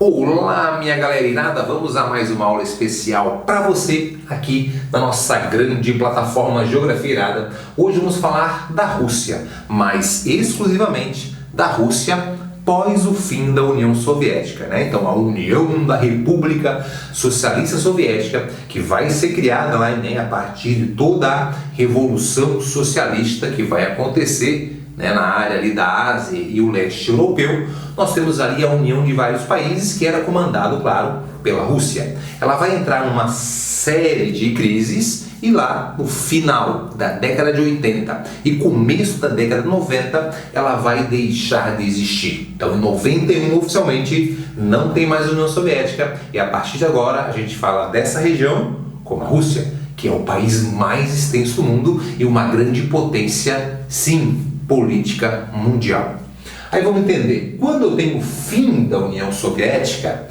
Olá, minha galerinada, vamos a mais uma aula especial para você aqui na nossa grande plataforma Geografia Irada. Hoje vamos falar da Rússia, mas exclusivamente da Rússia pós o fim da União Soviética, né? Então, a União da República Socialista Soviética, que vai ser criada lá, né, a partir de toda a Revolução Socialista que vai acontecer, né, na área ali da Ásia e o leste europeu. Nós temos ali a união de vários países que era comandado, claro, pela Rússia. Ela vai entrar numa série de crises e lá no final da década de 80 e começo da década de 90 ela vai deixar de existir. Então em 91 oficialmente não tem mais União Soviética e a partir de agora a gente fala dessa região como a Rússia, que é o país mais extenso do mundo e uma grande potência, sim, política mundial. Aí vamos entender, quando eu tenho o fim da União Soviética,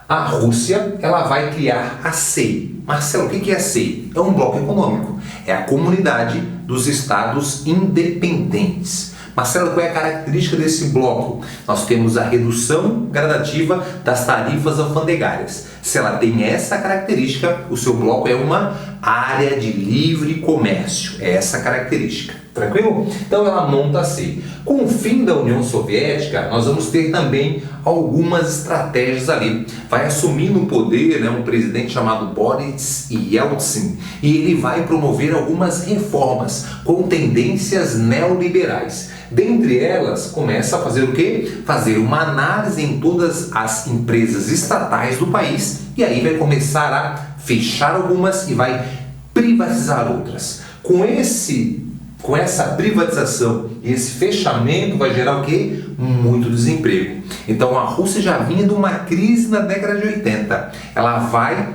a Rússia ela vai criar a CEI. Marcelo, o que é a CEI? É um bloco econômico, é a Comunidade dos Estados Independentes. Marcelo, qual é a característica desse bloco? Nós temos a redução gradativa das tarifas alfandegárias. Se ela tem essa característica, o seu bloco é uma área de livre comércio. É essa característica. Tranquilo? Então ela monta assim. Com o fim da União Soviética, nós vamos ter também algumas estratégias ali. Vai assumir no poder, né, um presidente chamado Boris Yeltsin e ele vai promover algumas reformas com tendências neoliberais. Dentre elas, começa a fazer o quê? Fazer uma análise em todas as empresas estatais do país e aí vai começar a fechar algumas e vai privatizar outras. Com essa privatização e esse fechamento vai gerar o quê? Muito desemprego. Então a Rússia já vinha de uma crise na década de 80. Ela vai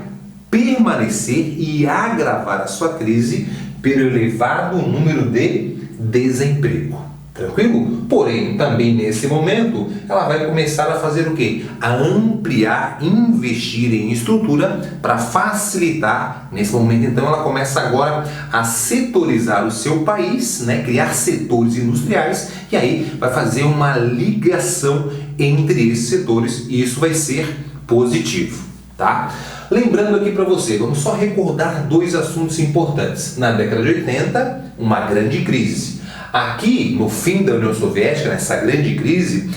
permanecer e agravar a sua crise pelo elevado número de desemprego. Tranquilo? Porém, também nesse momento, ela vai começar a fazer o quê? A ampliar, investir em estrutura para facilitar. Nesse momento, então, ela começa agora a setorizar o seu país, né? Criar setores industriais e aí vai fazer uma ligação entre esses setores e isso vai ser positivo, tá? Lembrando aqui para você, vamos só recordar dois assuntos importantes. Na década de 80, uma grande crise. Aqui, no fim da União Soviética, nessa grande crise,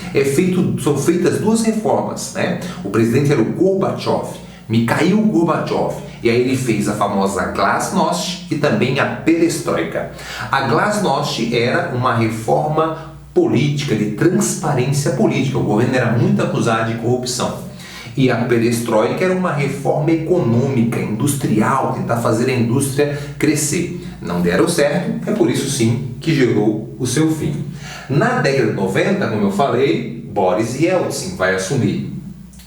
são feitas duas reformas, né? O presidente era o Gorbachev, Mikhail Gorbachev, e aí ele fez a famosa Glasnost e também a Perestroika. A Glasnost era uma reforma política, de transparência política, o governo era muito acusado de corrupção. E a Perestroika era uma reforma econômica, industrial, tentar fazer a indústria crescer. Não deram certo, é por isso sim que gerou o seu fim. Na década de 90, como eu falei, Boris Yeltsin vai assumir.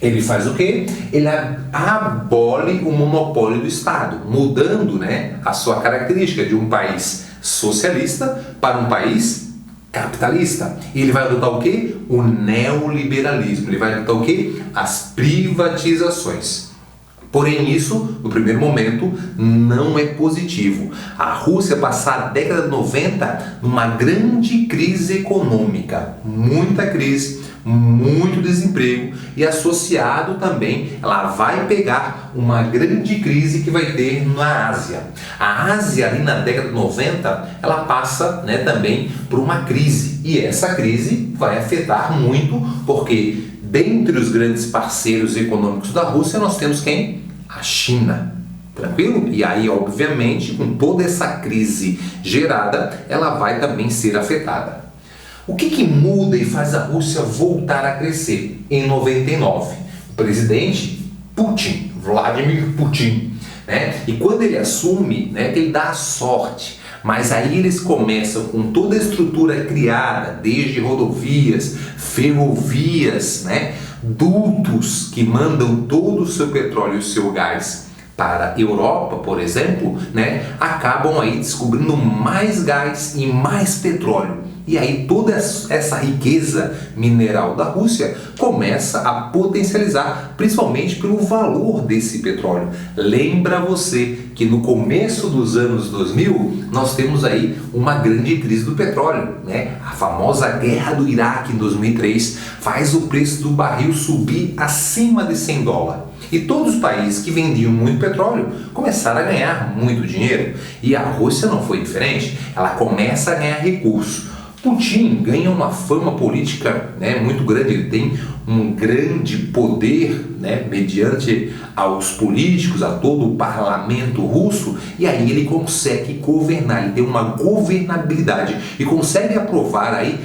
Ele faz o quê? Ele abole o monopólio do Estado, mudando, né, a sua característica de um país socialista para um país capitalista. E ele vai adotar o quê? O neoliberalismo. Ele vai adotar o quê? As privatizações. Porém, isso, no primeiro momento, não é positivo. A Rússia passar a década de 90 numa grande crise econômica, muita crise, muito desemprego e associado também, ela vai pegar uma grande crise que vai ter na Ásia. A Ásia ali na década de 90, ela passa, né, também por uma crise e essa crise vai afetar muito porque dentre os grandes parceiros econômicos da Rússia nós temos quem? A China. Tranquilo? E aí, obviamente, com toda essa crise gerada, ela vai também ser afetada. O que muda e faz a Rússia voltar a crescer? Em 99, o presidente Putin, Vladimir Putin, né? E quando ele assume, né, ele dá a sorte, mas aí eles começam com toda a estrutura criada, desde rodovias, ferrovias, né, dutos que mandam todo o seu petróleo e o seu gás para a Europa, por exemplo, né, acabam aí descobrindo mais gás e mais petróleo. E aí toda essa riqueza mineral da Rússia começa a potencializar, principalmente pelo valor desse petróleo. Lembra você que no começo dos anos 2000 nós temos aí uma grande crise do petróleo, né? A famosa guerra do Iraque em 2003 faz o preço do barril subir acima de $100. E todos os países que vendiam muito petróleo começaram a ganhar muito dinheiro. E a Rússia não foi diferente, ela começa a ganhar recursos. Putin ganha uma fama política, né, muito grande, ele tem um grande poder, né, mediante aos políticos, a todo o parlamento russo, e aí ele consegue governar, ele tem uma governabilidade e consegue aprovar aí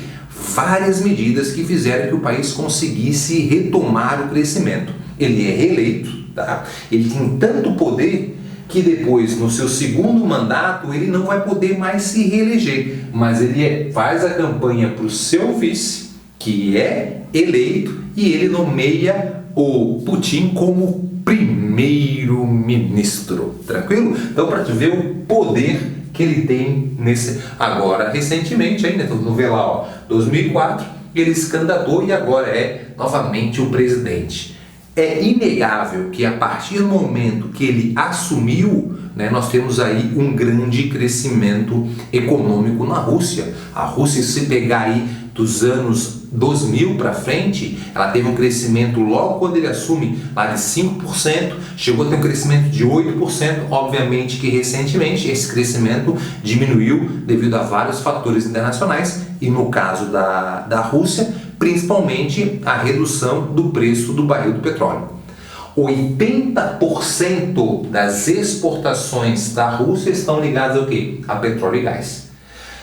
várias medidas que fizeram que o país conseguisse retomar o crescimento. Ele é reeleito, tá? Ele tem tanto poder que depois, no seu segundo mandato, ele não vai poder mais se reeleger, mas ele faz a campanha para o seu vice, que é eleito, e ele nomeia o Putin como primeiro-ministro, tranquilo? Então, para te ver o poder que ele tem nesse... Agora, recentemente ainda, então vamos ver lá, ó, 2004, ele se candidatou e agora é novamente o presidente. É inegável que a partir do momento que ele assumiu, né, nós temos aí um grande crescimento econômico na Rússia. A Rússia, se pegar aí dos anos 2000 para frente, ela teve um crescimento logo quando ele assume lá de 5%, chegou a ter um crescimento de 8%, obviamente que recentemente esse crescimento diminuiu devido a vários fatores internacionais e no caso da Rússia, principalmente a redução do preço do barril do petróleo. 80% das exportações da Rússia estão ligadas ao quê? A petróleo e gás.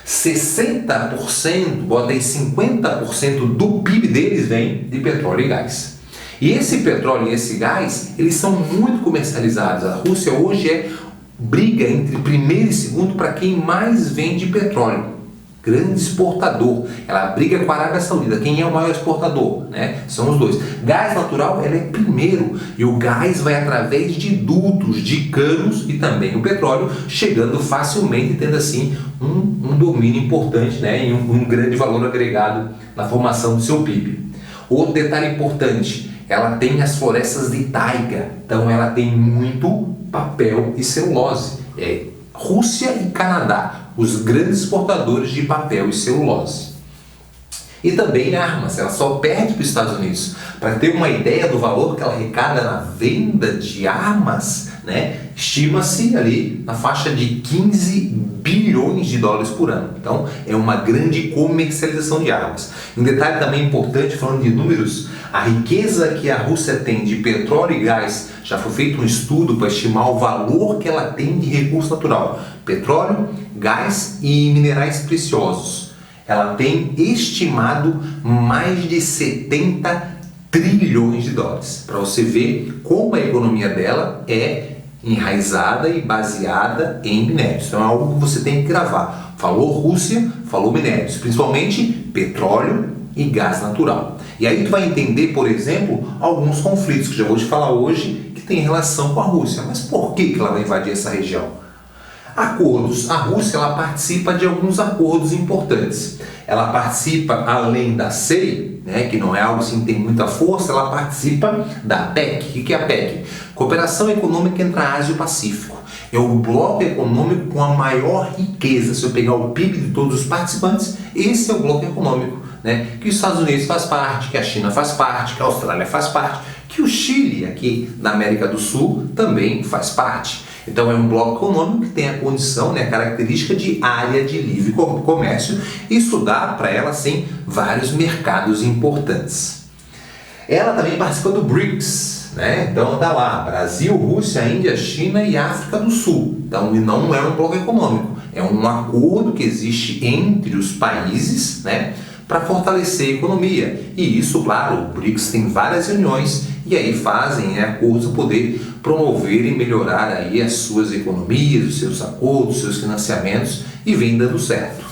60%, bota aí 50% do PIB deles vem de petróleo e gás. E esse petróleo e esse gás, eles são muito comercializados. A Rússia hoje briga entre primeiro e segundo para quem mais vende petróleo. Grande exportador. Ela briga com a Arábia Saudita. Quem é o maior exportador? Né? São os dois. Gás natural, ela é primeiro. E o gás vai através de dutos, de canos e também o petróleo, chegando facilmente, tendo assim um domínio importante, né? E um grande valor agregado na formação do seu PIB. Outro detalhe importante, ela tem as florestas de taiga. Então ela tem muito papel e celulose. Rússia e Canadá, os grandes exportadores de papel e celulose. E também armas, ela só perde para os Estados Unidos. Para ter uma ideia do valor que ela arrecada na venda de armas, né, estima-se ali na faixa de 15 bilhões de dólares por ano. Então é uma grande comercialização de armas. Um detalhe também importante, falando de números, a riqueza que a Rússia tem de petróleo e gás, já foi feito um estudo para estimar o valor que ela tem de recurso natural, petróleo, gás e minerais preciosos. Ela tem estimado mais de 70 trilhões de dólares. Para você ver como a economia dela é enraizada e baseada em minérios. Então é algo que você tem que gravar. Falou Rússia, falou minérios, principalmente petróleo e gás natural. E aí tu vai entender, por exemplo, alguns conflitos que já vou te falar hoje que tem relação com a Rússia. Mas por que ela vai invadir essa região? Acordos. A Rússia, ela participa de alguns acordos importantes. Ela participa, além da CEI, né, que não é algo assim que tem muita força, ela participa da PEC. O que é a PEC? Cooperação Econômica entre a Ásia e o Pacífico. É o bloco econômico com a maior riqueza. Se eu pegar o PIB de todos os participantes, esse é o bloco econômico, né, que os Estados Unidos faz parte, que a China faz parte, que a Austrália faz parte, que o Chile, aqui na América do Sul, também faz parte. Então é um bloco econômico que tem a condição, né, a característica de área de livre comércio. Isso dá para ela, sim, vários mercados importantes. Ela também participa do BRICS, né? Então tá lá, Brasil, Rússia, Índia, China e África do Sul. Então não é um bloco econômico, é um acordo que existe entre os países, né, para fortalecer a economia. E isso, claro, o BRICS tem várias reuniões e aí fazem acordos para poder promover e melhorar aí as suas economias, os seus acordos, os seus financiamentos, e vem dando certo.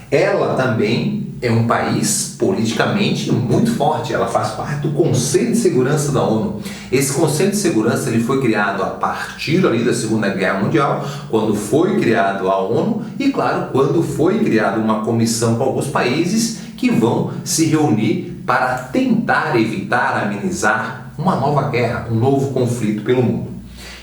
Ela também é um país politicamente muito forte, ela faz parte do Conselho de Segurança da ONU. Esse Conselho de Segurança ele foi criado a partir ali da Segunda Guerra Mundial, quando foi criado a ONU e, claro, quando foi criada uma comissão com alguns países que vão se reunir para tentar evitar, amenizar uma nova guerra, um novo conflito pelo mundo.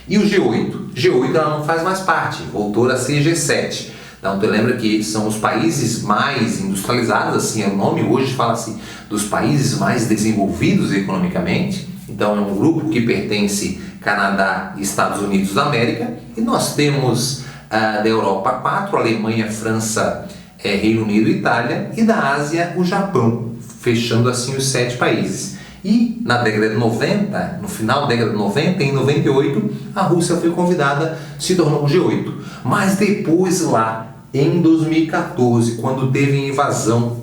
E o G8? G8 ela não faz mais parte, voltou a ser G7. Então, tu lembra que são os países mais industrializados, assim é o nome, hoje fala-se dos países mais desenvolvidos economicamente. Então, é um grupo que pertence Canadá e Estados Unidos da América. E nós temos da Europa 4, Alemanha, França, Reino Unido e Itália. E da Ásia, o Japão, fechando assim os 7 países. E na década de 90, no final da década de 90, em 98, a Rússia foi convidada, se tornou o G8. Mas depois lá, em 2014, quando teve invasão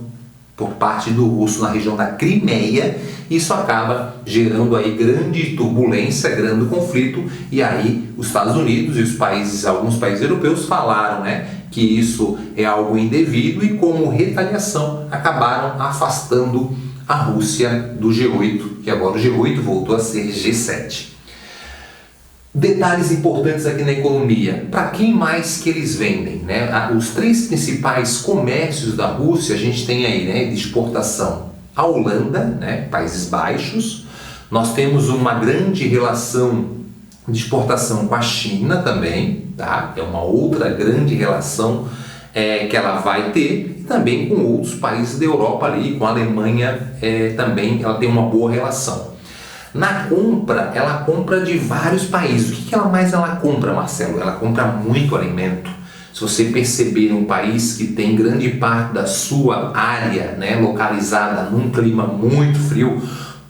por parte do russo na região da Crimeia, isso acaba gerando aí grande turbulência, grande conflito, e aí os Estados Unidos e os países, alguns países europeus falaram, que isso é algo indevido e como retaliação acabaram afastando a Rússia do G8, que agora o G8 voltou a ser G7. Detalhes importantes aqui na economia. Para quem mais que eles vendem? Os 3 principais comércios da Rússia, a gente tem aí de exportação a Holanda, Países Baixos. Nós temos uma grande relação de exportação com a China também, tá? É uma outra grande relação que ela vai ter, e também com outros países da Europa ali, com a Alemanha também ela tem uma boa relação. Na compra, ela compra de vários países. O que ela mais compra, Marcelo? Ela compra muito alimento. Se você perceber um país que tem grande parte da sua área localizada num clima muito frio,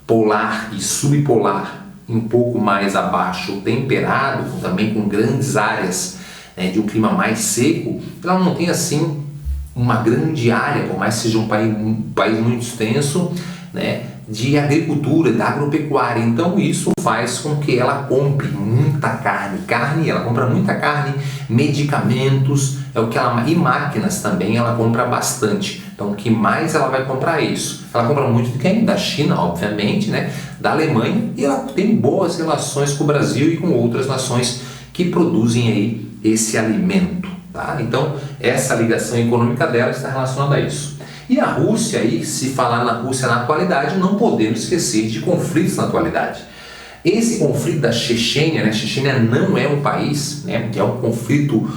polar e subpolar, um pouco mais abaixo, temperado, também com grandes áreas de um clima mais seco, ela não tem assim uma grande área, por mais que seja um país muito extenso, de agricultura, da agropecuária. Então isso faz com que ela compre muita carne, ela compra muita carne, medicamentos, e máquinas também ela compra bastante. Então o que mais ela vai comprar é isso. Ela compra muito de quem? Da China, obviamente, da Alemanha, e ela tem boas relações com o Brasil e com outras nações que produzem aí esse alimento, tá? Então essa ligação econômica dela está relacionada a isso. E a Rússia, aí, se falar na Rússia na atualidade, não podemos esquecer de conflitos na atualidade. Esse conflito da Chechênia, a Chechênia não é um país, é um conflito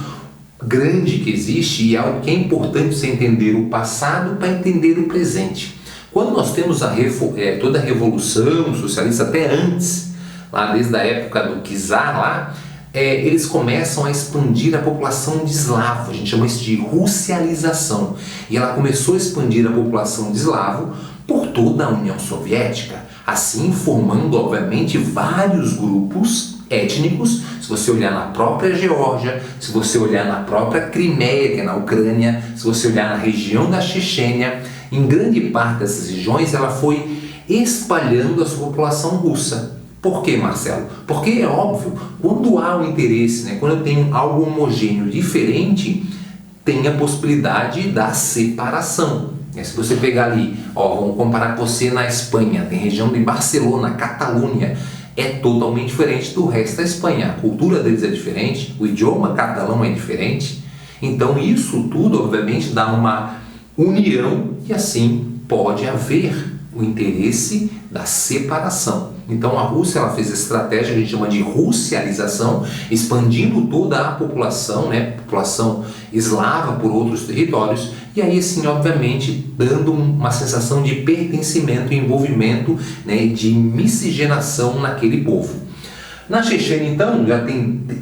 grande que existe e é algo que é importante você entender o passado para entender o presente. Quando nós temos toda a Revolução Socialista, até antes, lá desde a época do czar lá, eles começam a expandir a população de eslavo, a gente chama isso de russialização. E ela começou a expandir a população de eslavo por toda a União Soviética, assim formando, obviamente, vários grupos étnicos. Se você olhar na própria Geórgia, se você olhar na própria Crimeia, que é na Ucrânia, se você olhar na região da Chechênia, em grande parte dessas regiões ela foi espalhando a sua população russa. Por quê, Marcelo? Porque é óbvio, quando há um interesse, quando eu tenho algo homogêneo diferente, tem a possibilidade da separação. Se você pegar ali, vamos comparar com você na Espanha, tem região de Barcelona, Catalunha, é totalmente diferente do resto da Espanha. A cultura deles é diferente, o idioma catalão é diferente. Então isso tudo, obviamente, dá uma união e assim pode haver o interesse da separação. Então a Rússia ela fez a estratégia que a gente chama de russialização, expandindo toda a população, população eslava por outros territórios, e aí assim, obviamente, dando uma sensação de pertencimento e envolvimento, de miscigenação naquele povo. Na Chechênia, então, já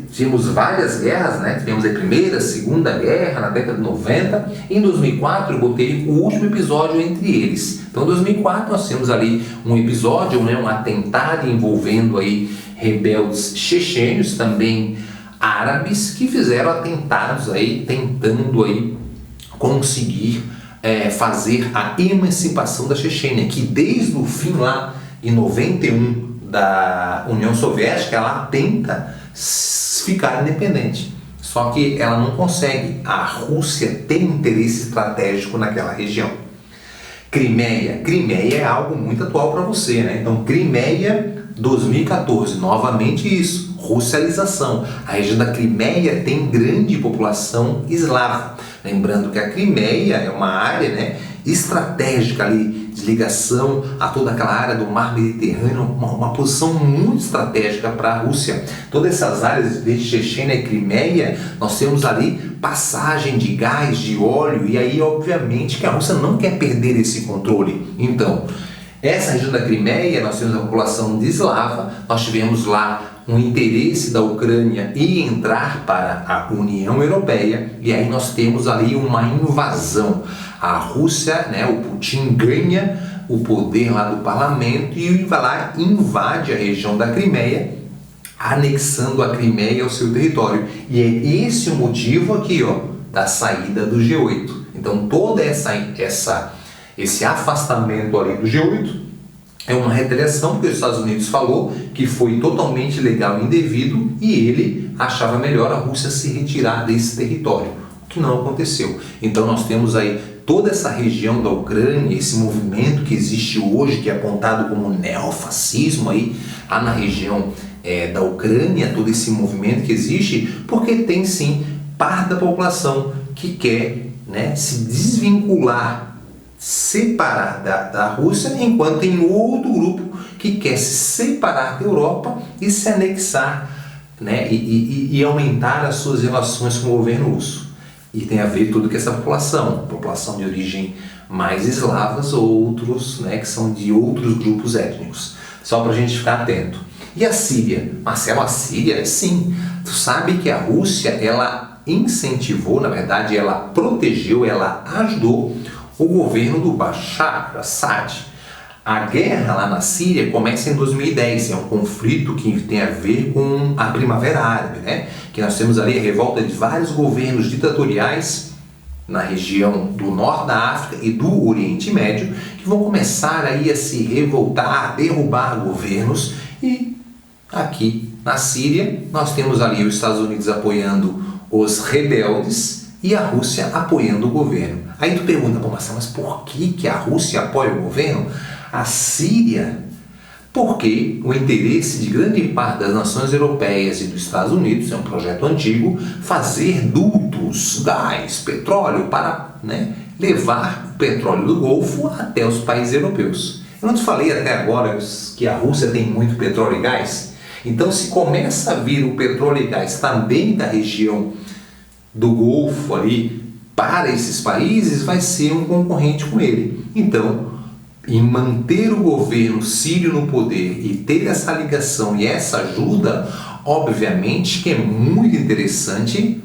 tivemos várias guerras, tivemos a Primeira, Segunda Guerra, na década de 90. Em 2004, eu botei o último episódio entre eles. Então, em 2004, nós temos ali um episódio, um atentado envolvendo aí rebeldes chechênios, também árabes, que fizeram atentados aí, tentando aí conseguir fazer a emancipação da Chechênia, que desde o fim lá, em 91, da União Soviética, ela tenta ficar independente. Só que ela não consegue. A Rússia tem interesse estratégico naquela região. Crimeia é algo muito atual para você, né? Então, Crimeia 2014, novamente isso, russialização. A região da Crimeia tem grande população eslava. Lembrando que a Crimeia é uma área, né, estratégica ali, de ligação a toda aquela área do mar Mediterrâneo, uma posição muito estratégica para a Rússia. Todas essas áreas de Chechênia e Crimeia, nós temos ali passagem de gás, de óleo, e aí obviamente que a Rússia não quer perder esse controle. Então, essa região da Crimeia, nós temos a população de eslava, nós tivemos lá um interesse da Ucrânia em entrar para a União Europeia, e aí nós temos ali uma invasão. A Rússia, né, o Putin ganha o poder lá do parlamento e vai lá e invade a região da Crimeia, anexando a Crimeia ao seu território. E é esse o motivo aqui, ó, da saída do G8. Então todo esse afastamento ali do G8 é uma retaliação, porque os Estados Unidos falou que foi totalmente ilegal e indevido, e ele achava melhor a Rússia se retirar desse território, o que não aconteceu. Então nós temos aí toda essa região da Ucrânia, esse movimento que existe hoje, que é apontado como neofascismo aí, lá na região da Ucrânia, todo esse movimento que existe, porque tem sim parte da população que quer, né, se desvincular, separar da Rússia, enquanto tem outro grupo que quer se separar da Europa e se anexar, né, e aumentar as suas relações com o governo russo. E tem a ver tudo com essa população de origem mais eslavas, ou outros, né, que são de outros grupos étnicos. Só para a gente ficar atento. E a Síria? Marcelo, a Síria? Sim. Tu sabe que a Rússia, ela incentivou, na verdade, ela protegeu, ela ajudou o governo do Bashar al-Assad. A guerra lá na Síria começa em 2010, é um conflito que tem a ver com a Primavera Árabe, né? Que nós temos ali a revolta de vários governos ditatoriais na região do norte da África e do Oriente Médio, que vão começar aí a se revoltar, a derrubar governos. E aqui na Síria nós temos ali os Estados Unidos apoiando os rebeldes e a Rússia apoiando o governo. Aí tu pergunta, mas por que a Rússia apoia o governo? A Síria, porque o interesse de grande parte das nações europeias e dos Estados Unidos, é um projeto antigo, fazer dutos, gás, petróleo para, né, levar o petróleo do Golfo até os países europeus. Eu não te falei até agora que a Rússia tem muito petróleo e gás? Então, se começa a vir o petróleo e gás também da região do Golfo ali para esses países, vai ser um concorrente com ele. Então, em manter o governo sírio no poder e ter essa ligação e essa ajuda, obviamente que é muito interessante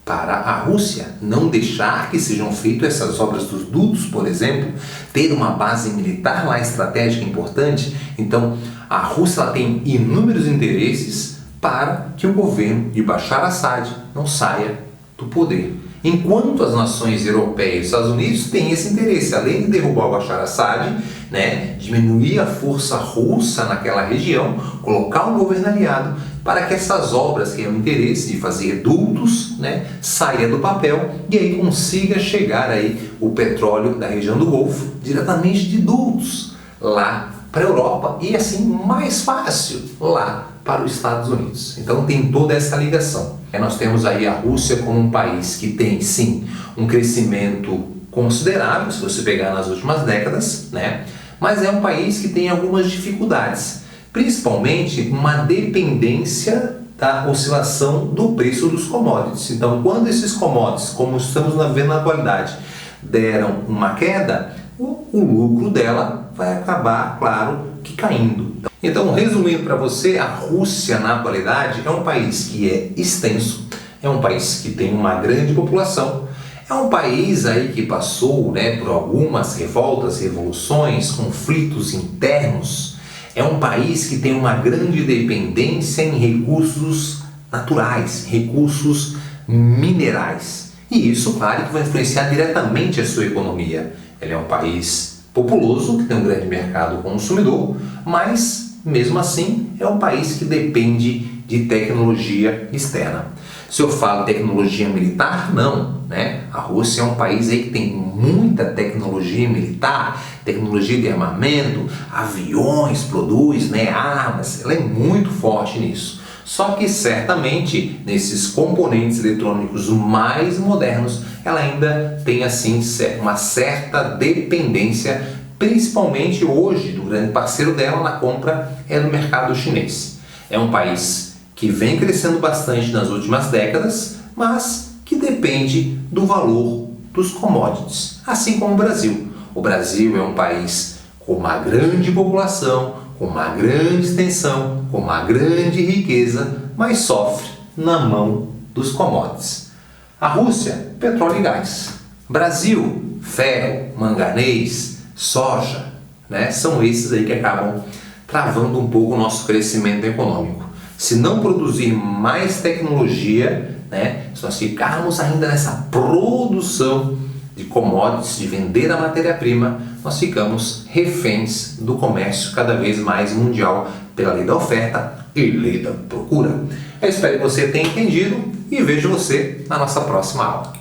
para a Rússia não deixar que sejam feitas essas obras dos dutos, por exemplo, ter uma base militar lá estratégica importante. Então, a Rússia ela tem inúmeros interesses para que o governo de Bashar al-Assad não saia do poder. Enquanto as nações europeias e os Estados Unidos têm esse interesse, além de derrubar o Bashar al-Assad, né, diminuir a força russa naquela região, colocar um governo aliado para que essas obras que é o interesse de fazer dutos, né, saia do papel e aí consiga chegar aí o petróleo da região do Golfo diretamente de dutos lá para a Europa e assim mais fácil lá para os Estados Unidos. Então tem toda essa ligação. Nós temos aí a Rússia como um país que tem sim um crescimento considerável, se você pegar nas últimas décadas, né? Mas é um país que tem algumas dificuldades, principalmente uma dependência da oscilação do preço dos commodities. Então, quando esses commodities, como estamos vendo na atualidade, deram uma queda, o lucro dela vai acabar, claro, que caindo. Então, resumindo para você, a Rússia na atualidade é um país que é extenso, é um país que tem uma grande população, é um país aí que passou, né, por algumas revoltas, revoluções, conflitos internos, é um país que tem uma grande dependência em recursos naturais, recursos minerais. E isso, claro, que vai influenciar diretamente a sua economia. Ele é um país populoso, que tem um grande mercado consumidor, mas mesmo assim é um país que depende de tecnologia externa. Se eu falo tecnologia militar, não, né? A Rússia é um país aí que tem muita tecnologia militar, tecnologia de armamento, aviões produz, né? Armas, ela é muito forte nisso. Só que certamente nesses componentes eletrônicos mais modernos, ela ainda tem assim uma certa dependência, principalmente hoje, do grande parceiro dela na compra é no mercado chinês. É um país que vem crescendo bastante nas últimas décadas, mas que depende do valor dos commodities, assim como o Brasil. O Brasil é um país com uma grande população, com uma grande extensão, com uma grande riqueza, mas sofre na mão dos commodities. A Rússia, petróleo e gás. Brasil, ferro, manganês, soja, né? São esses aí que acabam travando um pouco o nosso crescimento econômico. Se não produzir mais tecnologia, né? Se nós ficarmos ainda nessa produção de commodities, de vender a matéria-prima, nós ficamos reféns do comércio cada vez mais mundial pela lei da oferta e lei da procura. Eu espero que você tenha entendido e vejo você na nossa próxima aula.